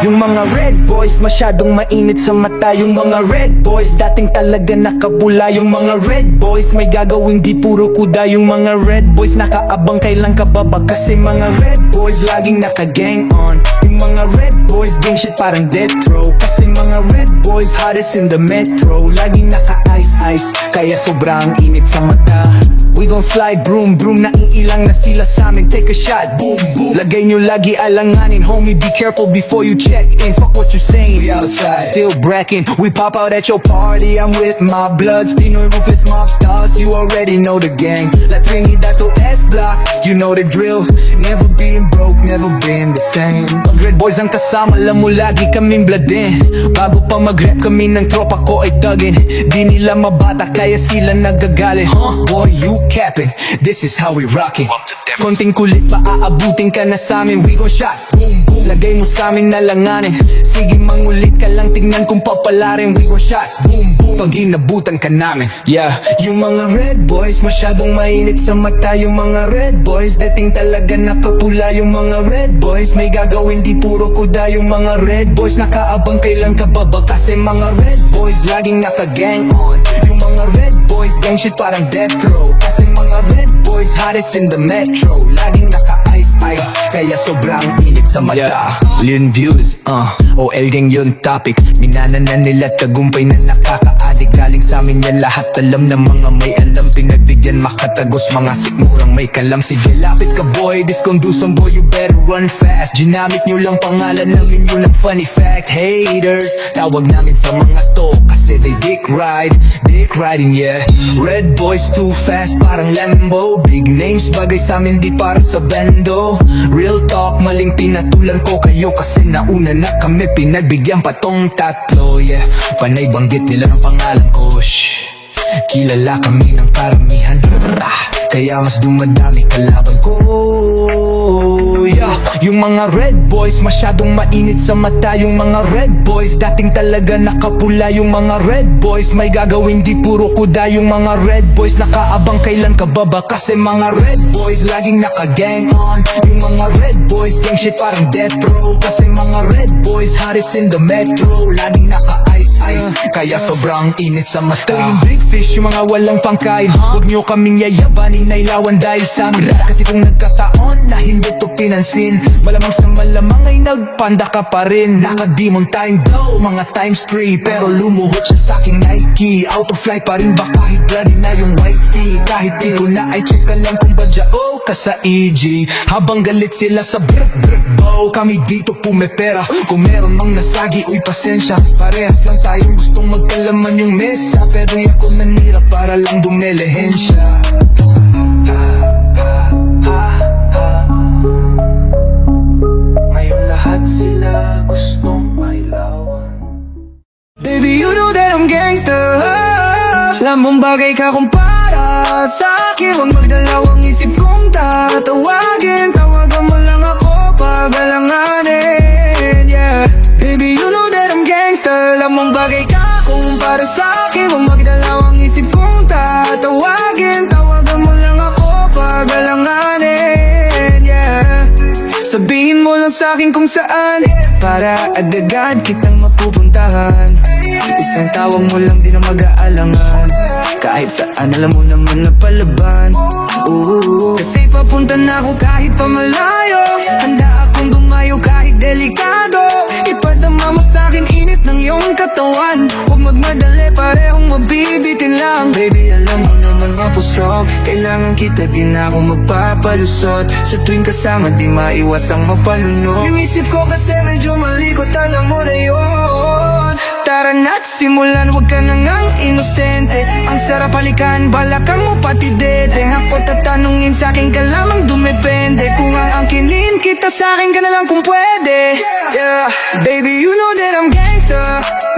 Yung mga red boys masyadong mainit sa mata. Yung mga red boys dating talaga nakapula. Yung mga red boys may gagawin di puro kuda. Yung mga red boys nakaabang kailan ka baba. Kasi mga red boys laging naka-gang on. Yung mga red boys gang shit parang death row. Kasi mga red boys hottest in the metro. Laging naka-ice kaya sobrang init sa mata. We gon' slide broom broom, naiilang na sila sa'min. Take a shot, boom boom. Lagay nyo lagi alanganin, homie be careful before you check in. Fuck what you saying, we outside still bracking. We pop out at your party, I'm with my bloods. Pinoy Rufus mob stars, you already know the gang. La Trinidad to S-Block, you know the drill. Never been broke, never been the same. Pag red boys ang kasama, alam mo lagi kaming bladin. Bago pa mag-rap kami ng tropa ko ay tagin. Di nila mabata kaya sila nagagalit. Boy you capping, this is how we rockin'. Konting kulit pa aabutin ka na sa'min. We gon' shot, boom boom. Lagay mo sa'min na langanin. Sige mangulit ka lang, tignan kung papalarin. We gon' shot, boom boom. Pag inabutan ka namin, yeah. Yung mga red boys masyadong mainit sa mata. Yung mga red boys dating talaga nakapula. Yung mga red boys may gagawin di puro kuda. Yung mga red boys nakaabang kailan ka baba. Kasi mga red boys laging naka-gang on. Yung mga red boys gang shit parang death row. Kasi mga red boys hottest in the metro. Laging naka-ice kaya sobrang init sa mata. Million views, OL gang yun topic. Minana na nila tagumpay na nakaka-addict. Galing sa amin yan lahat alam na mga may alam. Pinagbigyan makatagos mga sikmurang may kalam. Sige lapit ka boy, this condusan boy, you better run fast. Ginamit nyo lang pangalan namin yun ang funny fact. Haters, tawag namin sa mga to kasi they dick riding yeah. Red boys too fast parang Lambo. Big names bagay sa amin di para sa bando. Real talk maling pinatulan ko kayo. Kasi nauna na kami pinagbigyan pa tong tatlo yeah. Panay banggit nila ang pangalan ko shh. Kilala kami ng karamihan kaya mas dumadami kalaban ko yeah. Yung mga red boys masyadong mainit sa mata. Yung mga red boys dating talaga nakapula. Yung mga red boys may gagawin di puro kuda. Yung mga red boys nakaabang kailan ka baba. Kasi mga red boys laging naka-gang on. Yung mga red boys gang shit parang death row. Kasi mga red boys hottest in the metro. Laging naka-ice kaya sobrang init sa mata. Yung big fish, yung mga walang pangkain. Huwag nyo kaming yayabanin na ilawan dahil sa amin. Kasi kung nagkataon na hindi to pinansin, malamang sa malamang ay nagpanda ka pa rin. Naka-demon time blow, mga times 3. Pero lumuhot siya sa aking Nike. Out of flight pa rin ba kahit bloody na yung white tee. Kahit di ko na ay check ka lang kung badyao ka sa EG. Habang galit sila sa bow, kami dito pumepera. Kung meron mang nasagi, uy pasensya. Parehas lang tayong gustong magkalaman yung mesa. Pero ako nanira para lang dumelehin siya. Ngayon lahat sila gustong mailawan. Baby, you know that I'm gangster. Lamang bagay ka kung para sa akin. Huwag magdalawang isip kong tatawagin. Tawagan mo lang ako pag alanganin, yeah. Baby, you know that I'm gangster. Lamang bagay ka kung para sa akin. Huwag magdalawang isip kong tatawagin. Tawagan mo lang ako pag alanganin, yeah. Sabihin mo lang sa'kin kung saan para agad-agad kitang mapupuntahan. Isang tawag mo lang di na mag-aalangan. Kahit saan alam mo naman na palaban. Kasi papunta na ako kahit pa malayo. Handa akong bumayo kahit delikado. Ipadama mo sa'kin init ng iyong katawan. Huwag magmadali parehong mabibitin lang. Baby alam mo naman mapusok. Kailangan kita din ako magpapalusot. Sa tuwing kasama di maiwasang mapalunok. Yung isip ko kasi medyo malikot, alam mo na yun. Tara na't simulan, huwag ka na ngang inosente. Ang sarap halikan, balakang mo pati deteng. Ako tatanungin sa'kin ka lamang dumepende. Kung aangkinin kita sa'kin ka na lang kung pwede, yeah. Baby you know that I'm gangster.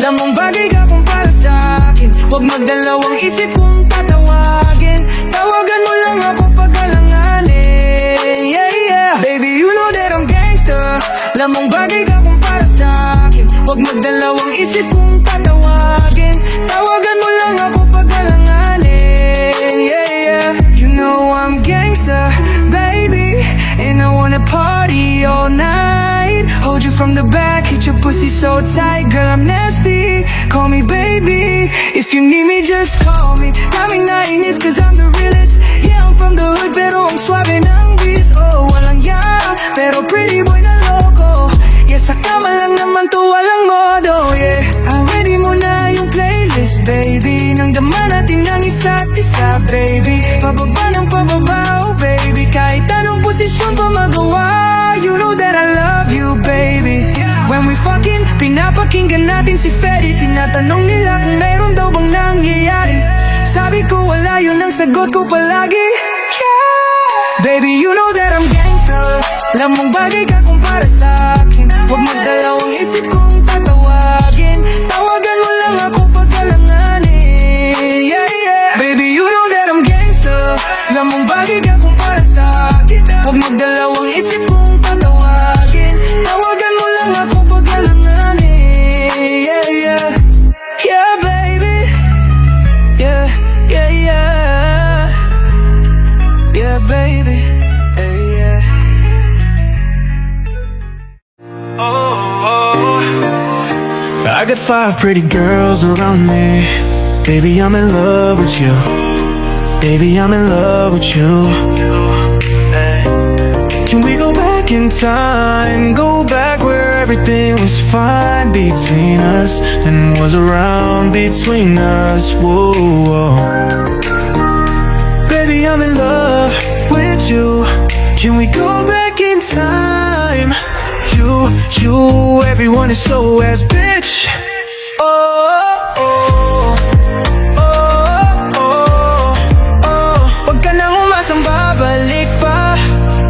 Lamang bagay ka kung para sa'kin. Huwag magdalawang isip kung tatawagin. Tawagan mo lang ako pag alanganin, yeah, yeah. Baby you know that I'm gangster. Lamang bagay ka kung para sa'kin. Huwag magdalawang isip kung tatawagin. Tawagan mo lang ako pag alanganin, yeah, yeah. You know I'm gangster, baby, and I wanna party all night. Hold you from the back so tight, girl, I'm nasty. Call me baby, if you need me, just call me. Daming nainis, cause I'm the realest. Yeah, I'm from the hood, pero ang suave ng biz. Oh, walang ya, pero pretty boy na loco. Yeah, sa kama lang naman to, walang modo. Yeah, ready mo na yung playlist, baby. Nang dama natin ang isa't isa, baby. Pababa ng pababa, oh baby. Kahit anong posisyon pa magawa, you know that I love you, baby. When we fucking, pinapakinggan natin si Freddy. Tinatanong nila kung mayroon daw bang nangyayari. Sabi ko wala, yun ang sagot ko palagi. Yeah. Baby, you know that I'm gangster. Alam mong bagay ka kung para sa'kin. Huwag magdalawang isip kung tatawagin. Tawagan mo lang ako pag kailanganin. Yeah, yeah. Baby, you know that I'm gangster. Alam mong bagay ka kung para sa'kin. Huwag magdalawang isip kung tatawagin. Tawagan mo lang ako pag kailanganin. Yeah, yeah. Yeah, baby. Yeah, yeah, yeah. Yeah, baby. Yeah, yeah. I got 5 pretty girls around me. Baby, I'm in love with you. Baby, I'm in love with you. Can we go back in time? Go back where everything was fine between us and was around between us. Whoa, whoa. Baby, I'm in love with you. Can we go back in time? You, everyone is so ass bitch. Oh, oh, oh, oh, oh. Wag ka nang umasang babalik pa.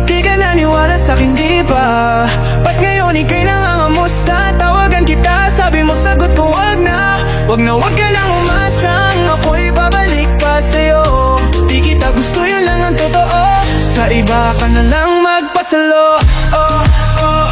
Di ka naniwala sa'kin, di ba? Ba't ngayon ika'y nangangamusta? Tawagan kita, sabi mo sagot ko wag na. Wag ka nang umasang ako'y babalik pa sa'yo. Di kita gusto, yun lang ang totoo. Sa iba ka na lang magpasalo. Oh, oh, oh.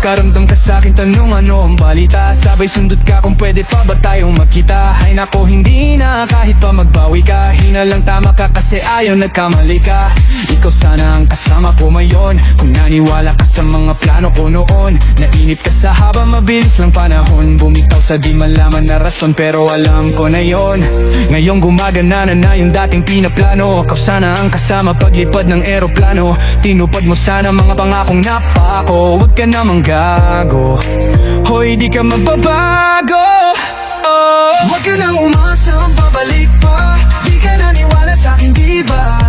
Nagkaramdam ka sa'kin, tanong ano ang balita. Sabay sundot ka kung pwede pa ba tayong magkita. Ay nako, hindi na, kahit pa magbawi ka. Hina lang, tama ka kasi ayaw nagkamali ka. Ikaw sana ang kasama ko ngayon. Kung naniwala ka sa mga plano ko noon. Nainip ka sa haba, mabilis lang panahon. Bumitaw sa di malaman na rason, pero alam ko na yon. Ngayong gumagana na yung dating pinaplano. Ikaw sana ang kasama paglipad ng eroplano. Tinupad mo sana mga pangakong napako. Huwag ka namang gago, hoy di ka magbabago. Oh, huwag ka nang umasang babalik pa. Di ka naniwala sa'kin, di ba?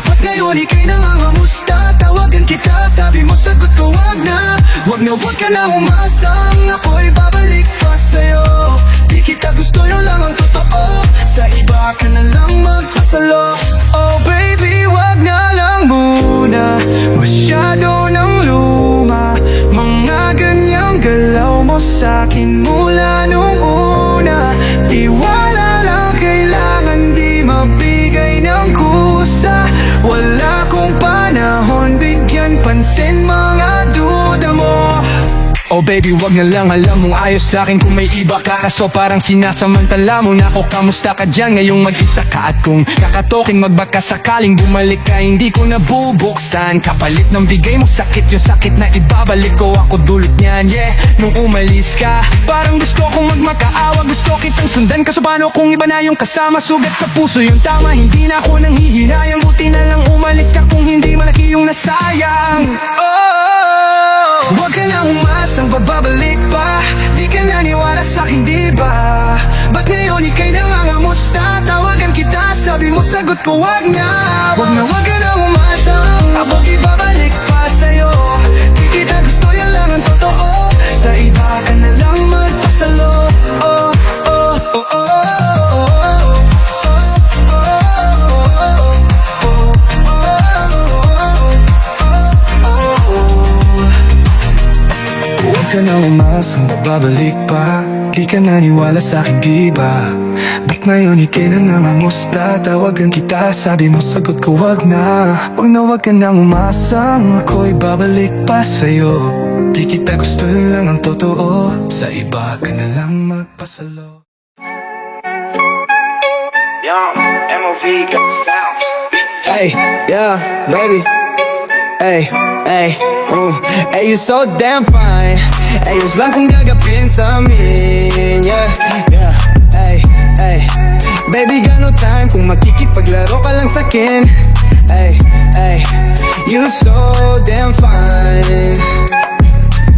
Ba't ngayon ika'y nangangamusta? Tawagan kita, sabi mo sagot ko wag na. Wag ka nang umasang ako'y babalik pa sa'yo. Di kita gusto, yun lang ang totoo. Sa iba ka na lang magpasalo. Oh baby, wag na lang muna. Masyado nang luma mga ganyang galaw mo sa'kin mula nung una. Tiwala lang kailangan, di mabigay ng kusa. Wala kong panahon, bigyan pansin mga duda mo. Oh baby, wag na lang, alam mong ayos sa'kin kung may iba ka. Kaso parang sinasamantala mo na ako. Kamusta ka dyan ngayong mag-isa ka? At kung kakatoking magbaka sakaling bumalik ka, hindi ko nabubuksan. Kapalit ng bigay mo sakit, yung sakit na ibabalik ko. Ako dulot niyan, yeah, nung umalis ka. Parang gusto kong magmakaawa, gusto kitang sundan. Kaso paano kung iba na yung kasama? Sugat sa puso yung tama, hindi na ako nang hihinayang. Buti na lang umalis ka kung hindi malaki yung nasayang. Huwag ka nang umasang babalik pa. Di ka naniwala sa'kin, di ba? Ba't ngayon ika'y nangangamusta? Tawagan kita, sabi mo sagot ko wag na. Wag ka nang umasang ako'y ibabalik pa sa'yo. Di kita gusto, yan lang ang totoo. Sa iba ka na lang magpasalo. Oh, oh, oh, oh, oh. Huwag ka nang umasang babalik pa. Di ka naniwala sa'kin, di ba? Ba't ngayon ika'y nangangamusta? Tawagan kita, sabi mo sagot ko wag na. Wag ka nang umasang ako'y babalik pa sa'yo. Di kita gusto, yun lang ang totoo. Sa iba ka na lang magpasalo. Young, MOV got the sounds. Hey, yeah, baby. Hey, hey, hey, you so damn fine. Ayos lang kung gagapin sa amin. Yeah, yeah, hey, hey. Baby, got no time kung makikipaglaro ka lang sa'kin. Hey, hey, you so damn fine.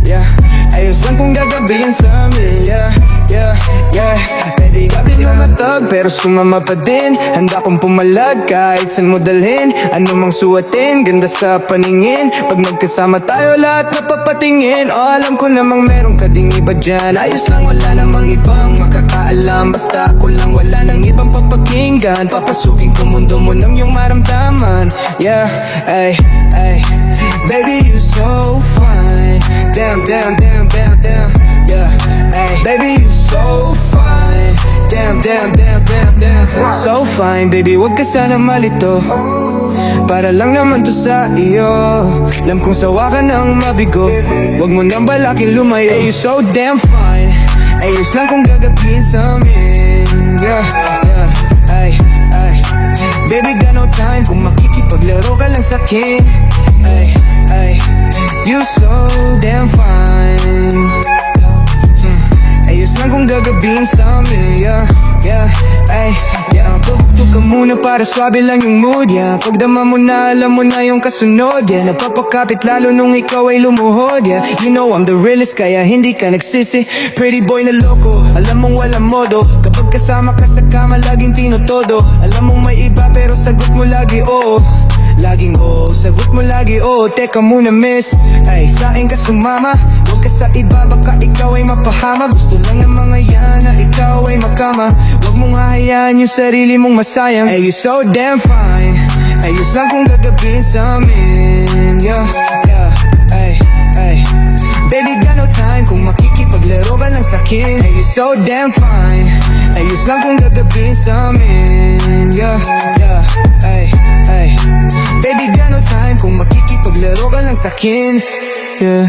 Yeah, ayos lang kung gagabihin sa amin. Yeah, yeah, yeah. Baby, gabi lumatag pero sumama pa din. Handa kong pumalag kahit saan mo dalhin. Ano mang suotin, ganda sa paningin. Pag magkasama tayo lahat napapatingin. Oh, alam ko namang meron ka ding iba dyan. Ayos lang, wala namang ibang makakaalam. Basta ako lang, wala nang ibang papakinggan. Papasukin ko mundo mo ng iyong maramdaman. Yeah, ay, ay. Baby, you so fine. Damn, damn, damn, damn, damn. Yeah, ay. Baby, you so fine. Damn, damn, damn, damn, damn. So fine, baby, wag ka sana malito. Para lang naman to sa iyo. Alam kong sawa ka nang mabigo. Wag mo nang balakin lumayo. Ay, you so damn fine. Ayos lang kung gagabihin sa amin. Yeah, yeah, ay, ay. Baby, got no time kung makikipaglaro ka lang sa'kin. Ay, ay. You so damn fine. Ayos lang kung gagabihin sa amin. Yeah, yeah, ay, yeah. Pagtug ka muna para swabe lang yung mood, yeah. Pagdama mo na, alam mo na yung kasunod, yeah. Napapakapit lalo nung ikaw ay lumuhod, yeah. You know I'm the realest, kaya hindi ka nagsisi. Pretty boy na loko, alam mong walang modo. Kapag kasama ka sa kama, laging tinotodo. Alam mong may iba pero sagot mo lagi oo. Laging oo, sagot mo lagi oo. Teka muna miss, ay saan ka sumama? Huwag ka sa iba, baka ikaw ay mapahama. Gusto lang ng mga yan na ikaw ay makama. Huwag mong hahayaan yung sarili mong masayang. Ay you so damn fine. Ayos lang kung gagabihin sa amin. Yeah, yeah, ay, ay. Baby, got no time kung makikipaglaro ka lang sa'kin. Ay you so damn fine. Ayos lang kung gagabihin sa amin. Yeah, yeah, ay, ay. Baby, got no time kung makikipaglaro ka lang sa'kin. Yeah.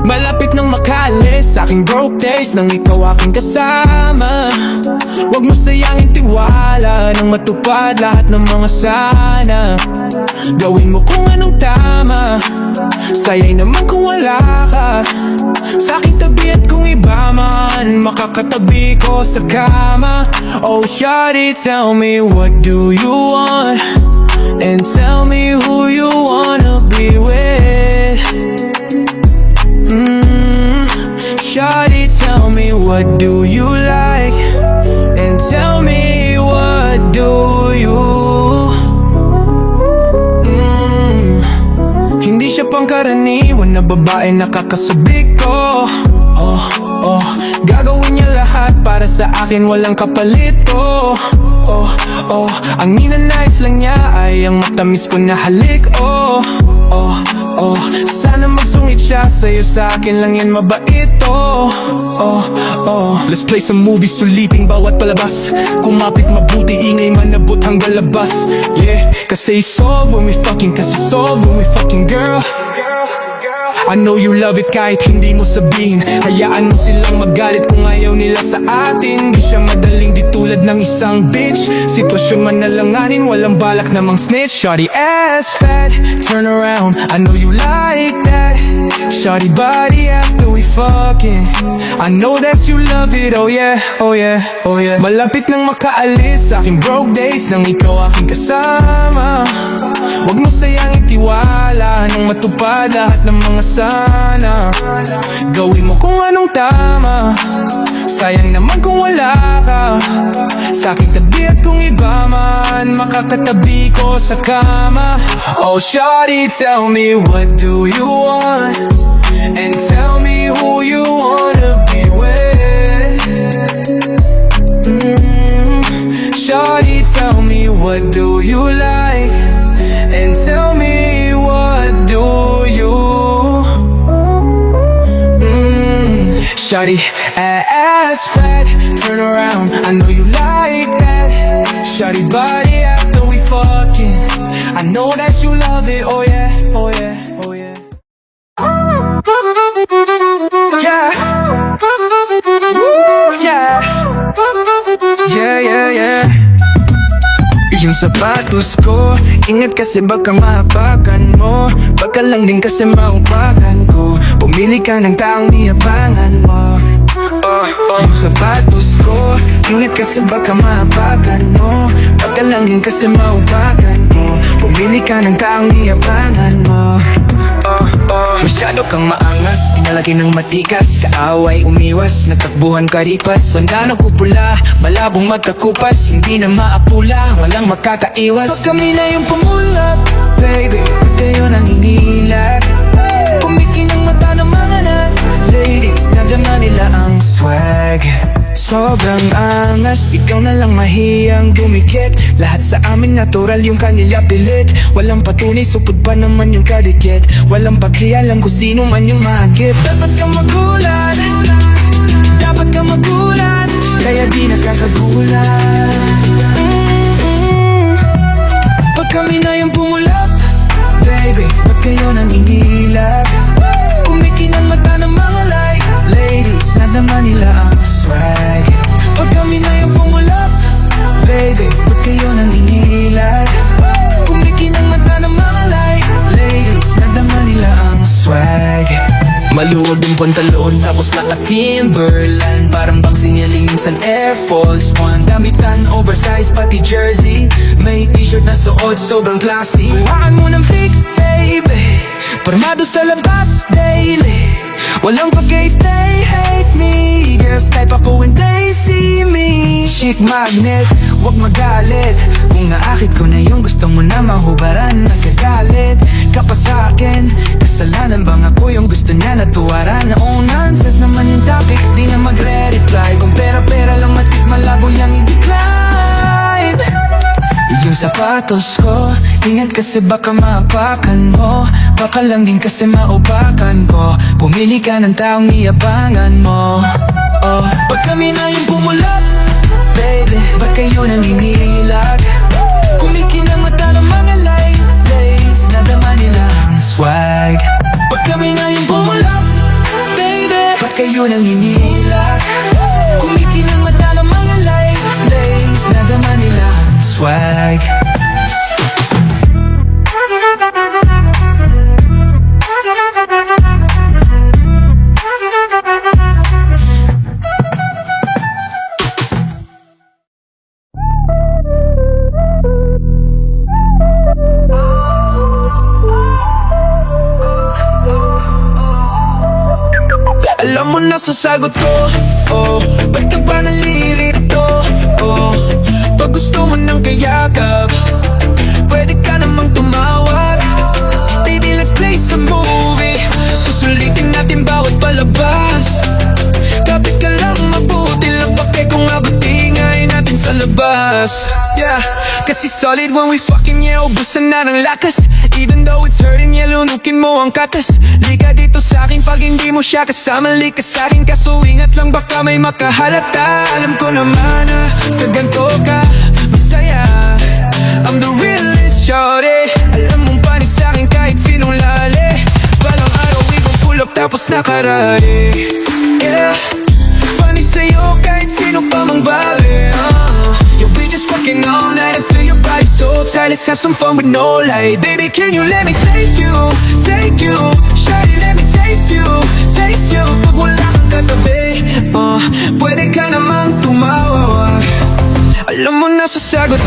Malapit nang makaalis sa aking broke days nang ikaw aking kasama. Huwag mo sayangin tiwala nang matupad lahat ng mga sana. Gawin mo kung anong tama. Sayay naman kung wala ka sa aking tabi at kung iba man makakatabi ko sa kama. Oh shawty, tell me what do you want, and tell me who you wanna be with. Shawty, tell me what do you like, and tell me what do you. Hindi siya pangkaraniwan na babae nakakasabik ko. Oh, oh, gagawin niya lahat para sa akin, walang kapalit. Oh, oh, oh, ang ninanais lang niya ay ang matamis ko na halik. Oh, oh, oh, sana magsungit siya sa'yo, sa akin lang yan mabait. Oh, oh, oh. Let's play some movies, suliting bawat palabas. Kumapit mabuti, ingay manabot hanggang labas. Yeah, kasi solve when we fucking, kasi solve when we fucking, girl. I know you love it kahit hindi mo sabihin. Hayaan mo silang magalit kung ayaw nila sa atin. Di siya madaling di tulad ng isang bitch. Sitwasyon man nalanganin, walang balak namang snitch. Shawty ass fat, turn around, I know you like that. Shawty body after we fucking, I know that you love it, oh yeah, oh yeah, oh yeah. Malapit nang makaalis sa aking broke days nang ikaw aking kasama. Huwag mo sayangin tiwala nang matupad lahat ng mga sana. Gawin mo kung anong tama. Sayang naman kung wala ka sa aking tabi at kung iba man makakatabi ko sa kama. Oh shawty, tell me what do you want, and tell me who you wanna be with. Shawty, tell me what do you like, and tell me what do you. Shawty, ass fat, turn around, I know you like that. Shawty body after we fucking, I know that you love it, oh yeah, oh yeah, oh yeah. Yeah. Yung sapatos ko, ingat kasi baka mahapakan mo. Baka lang din kasi maupakan ko. Pumili ka ng taong di abangan mo. Yung sapatos ko, ingat kasi baka mahapakan mo. Baka lang din kasi maupakan mo. Pumili ka ng taong di abangan mo. Masyado kang maangas, pinalaki ng matikas. Kaaway umiwas, nagtakbuhan karipas. Bandana ko pula, malabong magkakupas. Hindi na maapula, walang makakaiwas. Pag kami na yung pumulap, baby, pag kayo nangingilag. Kumikinang mata ng mga ladies, nadama nila ang swag. Sobrang angas, ikaw na lang mahiyang dumikit. Lahat sa amin natural yung kanila pilit. Walang patunay, supod pa naman yung kadikit. Walang pakialam kung sino man yung mahagip. Dapat kang magulat, dapat kang magulat, kaya di nakakagulat. Pag kami na yung pumulap, baby, pag kayo nangingilag. Kumikinang mata ng mga ladies, nadama nila ang swag. Pag kami na yung pumulap, baby, ba't kayo nangingilag? Kumikinang mata ng mga ladies, nadama nila ang swag. Maluwag yung pantalon tapos naka-Timberland. Parang bang sinyaling sa Air Force One. Damitan, oversize, pati jersey. May t-shirt na suot, sobrang classy. Kuhaan mo ng pic, baby, pormado sa labas daily. Walang pag-if they hate me. Girls type ako when they see me. Chic magnet, wag magalit. Kung naakit ko na yung gusto mo na mahubaran. Nagkagalit ka pa sa'kin. Kasalanan bang ako yung gusto niya natuwaran? Oh nonsense naman yung topic, di na magre-reply. Kung pera-pera lang matik malabo yung i-decline. Yung sapatos ko, ingat kasi baka maapakan mo. Baka lang din kasi maupakan ko. Pumili ka ng taong iabangan mo. Pag kami na yung pumulap, baby, ba't kayo nangingilag? Kumikinang mata ng mga ladies, nadama nila ang swag. Pag kami na yung pumulap, baby, ba't kayo nangingilag? Kumikinang mata ng mga ladies, nadama nila ang swag. Alam mo na sa sagot ko, ba't ka ba nalilito? Pag gusto mo ng kayakap, pwede ka namang tumawag. Baby, let's play some movie. Susulitin natin bawat palabas. Kapit ka lang mabuti, labake kung abatingay natin sa labas. Yeah, kasi solid when we fucking, yeah, ubusan na ng lakas. Even though it's hurting, yeah, lunukin mo ang katas. Lika dito sa'kin pag hindi mo siya kasama. Lika sa'kin kaso ingat lang baka may makahalata. Alam ko naman na sa ganito ka masaya. I'm the realest shorty. Alam mong panis sa'kin kahit sinong lali. Balang araw we gon' pull up tapos nakarari. Yeah, panis sa'yo kahit sino pa mang babi. Yeah, we just fucking all night and feel your body so tight. Let's have some fun with no light. Baby, can you let me take you, take you? Shawty, let me taste you, taste you. Pag wala kang katabi, pwede ka namang tumawa. Alam mo na sa sagot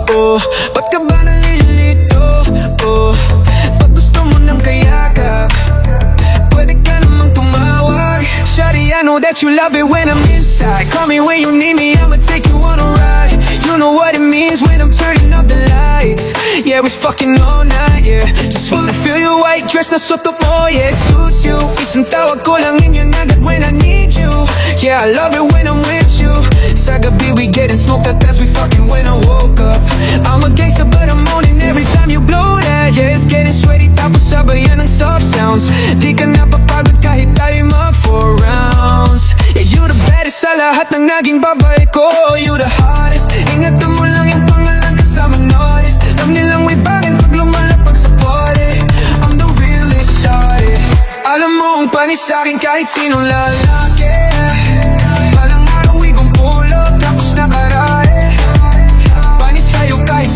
ko, ba't ka ba nalilito? Pag gusto mo ng kayakap, pwede ka namang tumawag. Shawty, I know that you love it when I'm inside. Call me when you need me, I'ma take you on a ride. You know what it means when I'm turning up the lights. Yeah, we fucking all night, yeah. Just wanna feel your white dress na suot mo, yeah, it suits you. Isang tawag ko lang yun agad when I need you. Yeah, I love it when I'm with you. Sa gabi we getting smoked out as we fucking when I woke up. I'm a gangster but I'm owning every time you blow that. Yeah, it's getting sweaty tapos sabayan ng soft sounds. Di ka napapagod kahit tayo mag 4 rounds. Yeah, you the baddest sa lahat ng naging babae ko. You the hottest. Ingatan mo lang yung pangalan kasama notice. Alam nilang may bangin pag lumalapag sa party. I'm the realest shawty. Alam mo ang panis sa'kin kahit sinong lalaki. Balang araw we gon' pull up tapos nakarari. Panis sa'yo kahit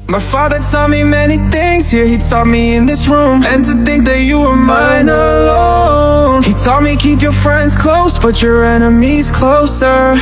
My father taught me many things, yeah, he taught me in this room. And to think that you were mine alone. He taught me keep your friends close, but your enemies closer.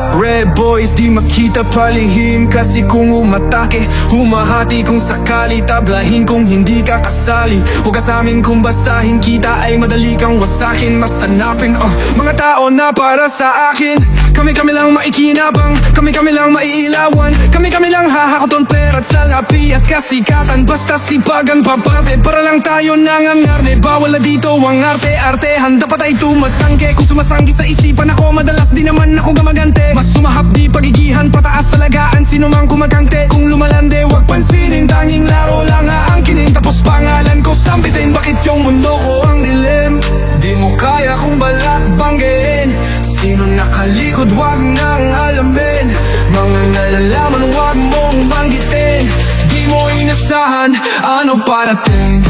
Red boys, di makita palihim kasi kung umatake, humahati kung sakali, tablahin kung hindi ka kasali. Huwag ka sa amin kung basahin kita ay madali kang wasakin, masanapin. Mga tao na para sa akin, kami-kami lang maikinabang, kami-kami lang maiilawan, kami-kami lang hahakoton pera't salapi at kasikatan. Basta sipagan paparte, para lang tayo nangangarne. Bawal na dito ang arte-artehan, dapat ay tumasangke. Kung sumasanggi sa isipan ako, madalas di naman ako gamagante. Mas sumahapdi pagigihan, pataas salagaan, sino mang kumakante. Kung lumalande, wag pansinin, tanging laro lang aangkinin. Tapos pangalan ko sambitin, bakit yung mundo ko ang dilim? Di mo kaya kung balak banggiin, sino nakalikod wag nang alamin. Mga nalalaman wag mong banggitin, di mo inasahan, ano parating?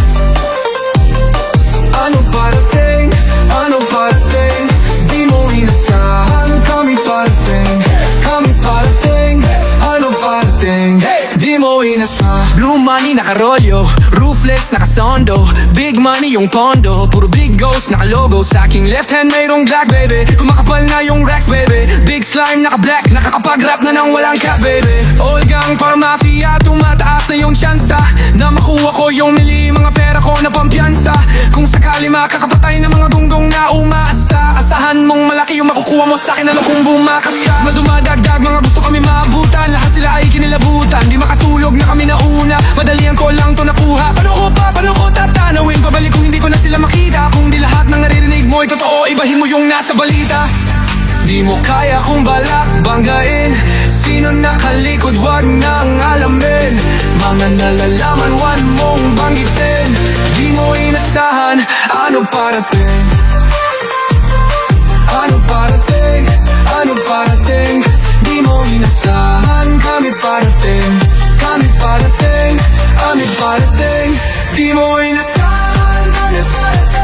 Ano parating? Ano parating? Di mo inasahan, kami parating, kami parating. Ano parating? Di mo inasahan. Blue money nakarolyo, roofless nakasondo, big money yung pondo, puro big ghost nakalogo. Sa aking left hand mayroong black baby, kumakapal na yung racks baby. Big slime naka-black, nakakapag-rap na nang walang cap baby. All gang para mafia, tumataas na yung tsansa na makuha ko yung mili, mga pera ko na pampiyansa. Kung sakali makakapatay ng mga gunggong na umaasta, asahan mong malaki yung makukuha mo sa'kin, alam kung bumakas ka. Madumadagdag, mga gusto kami maabutan, lahat sila ay kinilabutan. Di makatulog na kami nauna, madalian ko lang to nakuha. Paano ko tatanawin, pabalik kung hindi ko na sila makita. Kung di lahat ng naririnig mo ay totoo, ibahin mo yung nasa balita. Di mo kaya kung balak banggain, sino nakalikod wag nang alamin. Mga nalalaman wag mong banggitin, di mo inasahan, ano parating? Ano parating? Ano parating? Di mo inasahan, kami parating, kami parating, kami parating. Di mo inasahan, kami parating.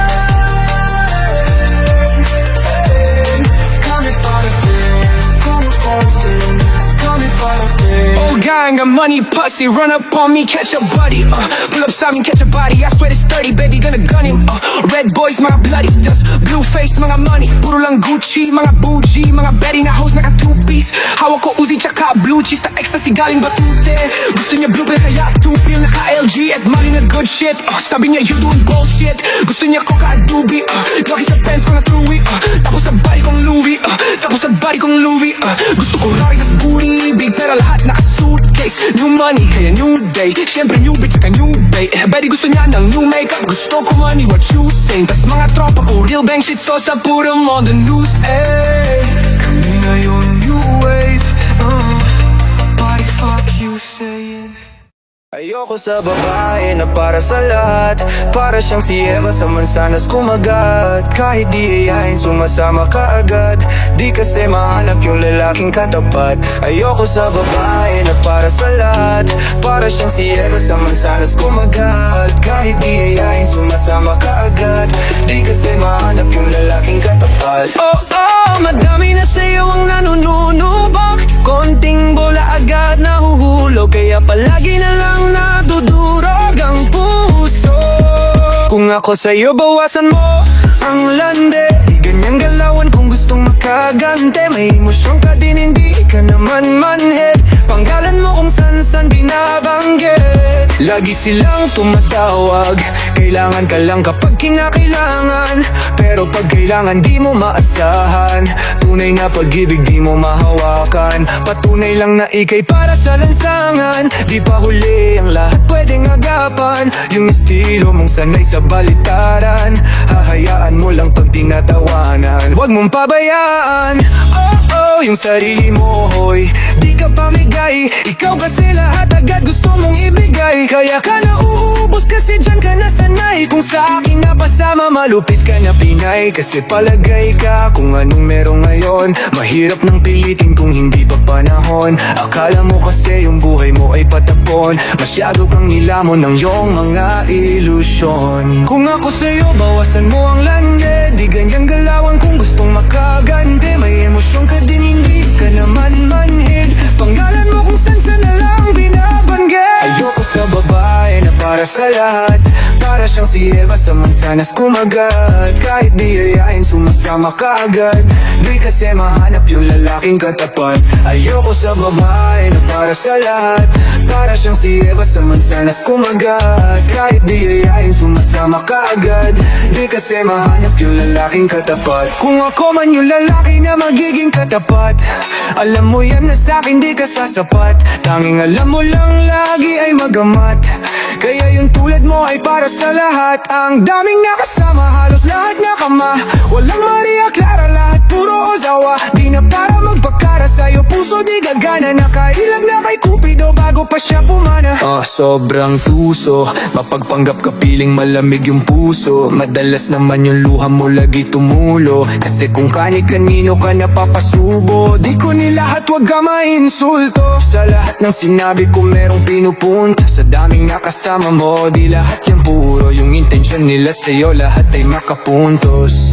Old gang got money, pussy, run up on me, catch a buddy. Pull up side me, catch a body. I swear it's 30, baby, gonna gun him. Red boys, mga bloody, just blue face, mga money. Puro lang Gucci, mga bougie, mga Betty na hoes, naka two-piece. Hawak ko Uzi, tsaka blue cheese, na ecstasy galing Batute. Gusto niya blue pill, kaya two-pill, naka LG, at mali na good shit. Sabi niya you doing bullshit, gusto niya coca at doobie. Laki sa pants ko na truwi, tapos sa body kong Louis, tapos sa body kong Louis. Gusto ko Rari, tas booty, big pera lahat naka-suitcase. New money, kaya new day, syempre new bitch, tsaka new bae. Betty gusto niya ng new makeup, gusto ko money, what you saying? Tas mga tropa ko, real bang shit, so sa put 'em on the news, eh. Kami na yung new wave, body fuck you saying. Ayoko sa babae na para sa lahat, para siyang si Eva sa mansanas kumagat. Kahit di ayayin, sumasama ka agad, di kasi mahanap yung lalaking katapat. Ayoko sa babae na para sa lahat, para siyang si Eva sa mansanas kumagat. Kahit di ayayin, sumasama ka agad, di kasi mahanap yung lalaking katapat. Madami na sa'yo ang nanununubak, konting bola agad nahuhulog, kaya palagi na lang nadudurog ang puso. Kung ako sa'yo, bawasan mo ang lande, di ganyang galawan kung gustong makagante. May emosyon ka din, hindi ka naman manhid, panggalan mo kung san-san binabanggit. Lagi silang tumatawag, kailangan ka lang kapag kinakailangan, pero pag kailangan di mo maasahan. Tunay na pag-ibig di mo mahawakan, patunay lang na ikay para sa lansangan. Di pa huli ang lahat pwedeng agapan, yung estilo mong sanay sa balitaran. Hahayaan mo lang pag tinatawanan, wag mong pabayaan. Yung sarili mo, hoy, di ka pamigay. Ikaw kasi lahat agad gusto mong ibigay, kaya ka nauubos kasi dyan ka nasanay. Kung sa akin napasama, malupit ka na Pinay. Kasi palagay ka kung anong meron ngayon, mahirap nang pilitin kung hindi pa panahon. Akala mo kasi yung buhay mo ay patapon, masyado kang nilamon ng iyong mga ilusyon. Kung ako sa'yo, bawasan mo ang lande, di ganyang galawan kung gustong makagante. May emosyon ka din, hindi ka naman manhid, panggalan mo kung san-san na lang binaban para sa lahat. Para siyang si Eva sa mansanas kumagat. Kahit di yayain sumasama ka agad. Di kasi mahanap yung lalaking katapat. Ayoko sa babae na para sa lahat. Para siyang si Eva sa mansanas kumagat. Kahit di yayain sumasama ka agad. Di kasi mahanap yung lalaking katapat. Kung ako man yung lalaki na magiging katapat, alam mo yan na sa'kin di ka sasapat. Tanging alam mo lang lagi ay magamat. Kaya yung tulad mo ay para sa lahat. Ang daming nakasama, halos lahat nakama. Walang Maria Clara, lahat puro ozawa. Di na para magpakara sa'yo, puso di gagana. Nakailag na kay Cupido bago pa siya pumana. Sobrang tuso, mapagpanggap ka piling malamig yung puso. Madalas naman yung luha mo lagi tumulo. Kasi kung kani-kanino ka napapasubo. Di ko nilahat, wag ka mainsulto. Sa lahat ng sinabi ko merong pinupunta. Sa daming nakasama mo, di lahat yung puro. Yung intensyon nila sa'yo, lahat ay makapuntos.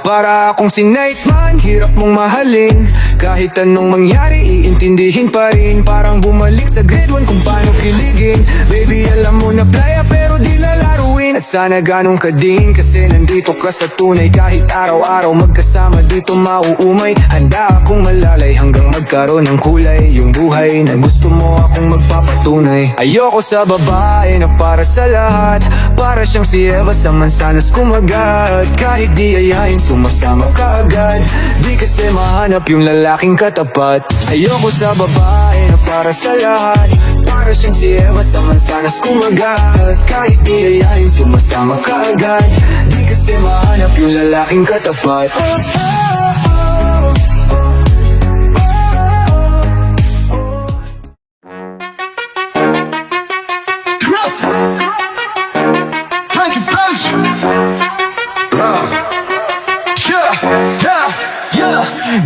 Para akong si Nightman, hirap mong mahalin. Kahit anong mangyari, iintindihin pa rin. Parang bumalik sa grade 1 kung paano kiligin. Baby, alam mo na playa pero di lalaruin. At sana ganun ka din, kasi nandito ka sa tunay. Kahit araw-araw magkasama dito mauumay. Handa akong malalay hanggang magkaroon ng kulay. Yung buhay na gusto mo akong magpapatunay. Ayoko sa babae na para sa lahat. Para siyang si Eva sa mansanas kumagat. Kahit di yayain sumasama ka agad. Di kasi mahanap yung lalaking katapat. Ayoko sa babae na para sa lahat. Para siyang si Eva sa mansanas kumagat. Kahit di yayain sumasama ka agad. Di kasi mahanap yung lalaking katapat.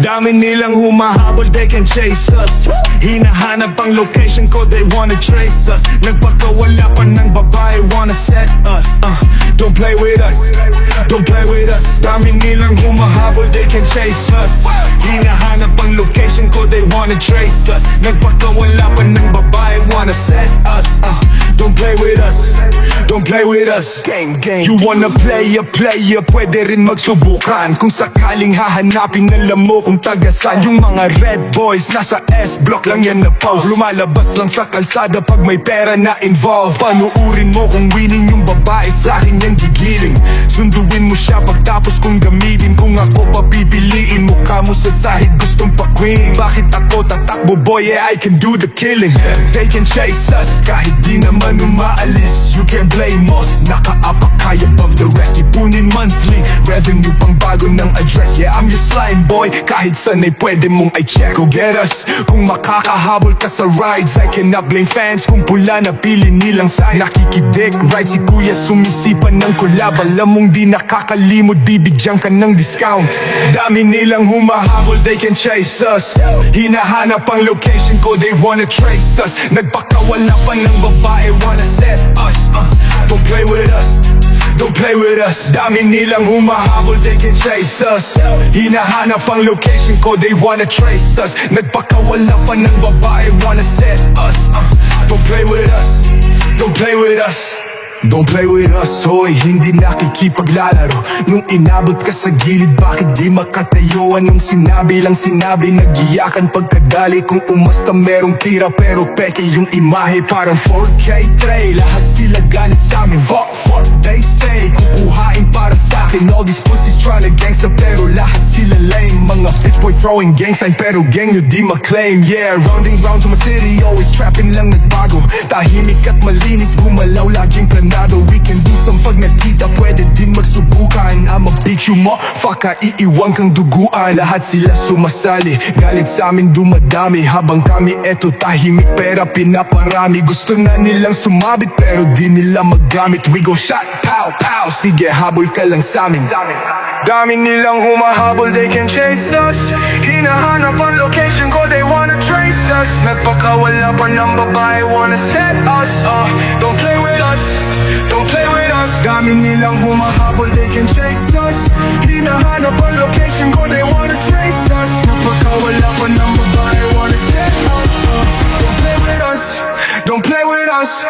Dami nilang humahabol, they can chase us. Hinahanap ang location ko, they wanna trace us. Nagpakawala pa ng babae, wanna set us. Don't play with us, don't play with us. Dami nilang humahabol, they can chase us. Hinahanap ang location ko, they wanna trace us. Nagpakawala pa ng babae, wanna set us. Don't play with us, don't play with us. Game, game. You wanna play a player, pwede rin magsubukan. Kung sakaling hahanapin, alam mo kung tagasan. Yung mga red boys, nasa S-block lang yan na pause. Lumalabas lang sa kalsada pag may pera na involved. Panuurin mo kung winning yung babae, sa'kin yan gigiling. Sunduin mo siya pagtapos kong gamitin. Kung ako papipiliin, mukha mo sa sahig gustong pa-queen. Bakit ako tatakbo boy, yeah I can do the killing. They can chase us, kahit di naman umaalis. You can blame us, naka-apak high above the rest. Ipunin monthly, revenue pang bago ng address. Yeah I'm your slime boy, kahit sanay pwede mong i-check. Go get us, kung makakahabol ka sa rides. I cannot blame fans kung pula na pili nilang side. Nakikidik, right si kuya sumisipan ng collab. Alam mong di nakakalimot, bibigyan ka ng discount. Dami nilang humahabol, they can chase us. Hinahanap ang location ko, they wanna trace us. Nagpakawala pa ng babae, wanna set us. Don't play with us, don't play with us. Dami nilang humahabol, they can chase us. Hinahanap ang location ko, they wanna trace us. Nagpakawala pa ng babae, wanna set us. Don't play with us, don't play with us. Don't play with us, hoy, hindi nakikipaglalaro. Nung inabot ka sa gilid, bakit di makatayo? Anong sinabi lang sinabi, nagiyakan pagkadali. Kung umasta merong tira pero peke yung imahe. Parang 4K tray, lahat sila galit sa amin. Fuck they say, kukuhain para sa akin. All these pussies tryna gangsta pero lahat sila lame. Mga bitch boy throwing gang sign pero gang nyo di ma-claim. Yeah, rounding round to my city, always trapping lang nagbago. Tahimik at malinis, gumalaw laging planado. We can do some pag nakita, pwede din magsubukan. I'ma beat you motherfucker, iiwan kang duguan. Lahat sila sumasali, galit sa amin dumadami. Habang kami eto tahimik pera pinaparami. Gusto na nilang sumabit pero di nila magamit. We go shot, pow, pow, sige habol ka lang sa amin. Dami nilang humahabol, they can chase us. Hinahanap ang location ko, they wanna trace us. Nagpakawala pa ng babae, wanna set us. Don't play with us, don't play with us. Dami nilang humahabol, they can chase us. Hinahanap ang location ko, they wanna trace us. Nagpakawala pa ng babae, wanna set us. Don't play with us, don't play with us.